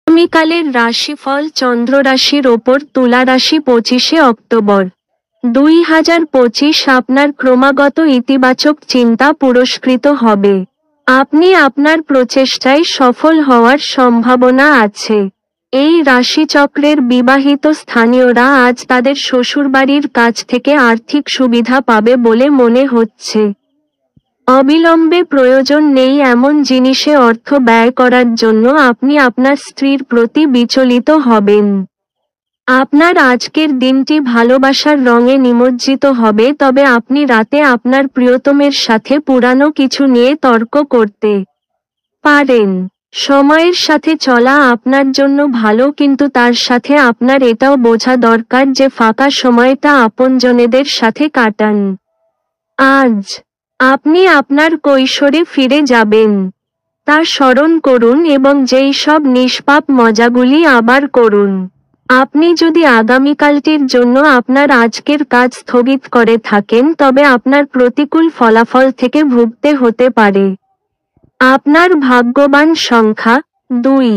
আগামীকালের রাশিফল চন্দ্র রাশির ওপর তুলা রাশি 25শে অক্টোবর 2025 আপনার ক্রমাগত ইতিবাচক চিন্তা পুরস্কৃত হবে। আপনি আপনার প্রচেষ্টায় সফল হওয়ার সম্ভাবনা আছে। এই রাশিচক্রের বিবাহিত স্থানীয়রা আজ তাদের শ্বশুরবাড়ির কাছ থেকে আর্থিক সুবিধা পাবে বলে মনে হচ্ছে। অবিলম্বে প্রয়োজন নেই এমন জিনিসে অর্থ ব্যয় করার জন্য আপনি আপনার স্ত্রীর প্রতি বিচলিত হবেন। আপনার আজকের দিনটি ভালোবাসার রঙে নিমজ্জিত হবে, তবে আপনি রাতে আপনার প্রিয়তমের সাথে পুরানো কিছু নিয়ে তর্ক করতে পারেন। সময়ের সাথে চলা আপনার জন্য ভালো, কিন্তু তার সাথে আপনার এটাও বোঝা দরকার যে ফাঁকা সময়টা আপনজনেদের সাথে কাটান। আজ আপনি আপনার কৈশোরে ফিরে যাবেন, তা স্মরণ করুন এবং যেই সব নিষ্পাপ মজাগুলি আবার করুন। আপনি যদি আগামীকালটির জন্য আপনার আজকের কাজ স্থগিত করে থাকেন, তবে আপনার প্রতিকূল ফলাফল থেকে ভুগতে হতে পারে। আপনার ভাগ্যবান সংখ্যা 2।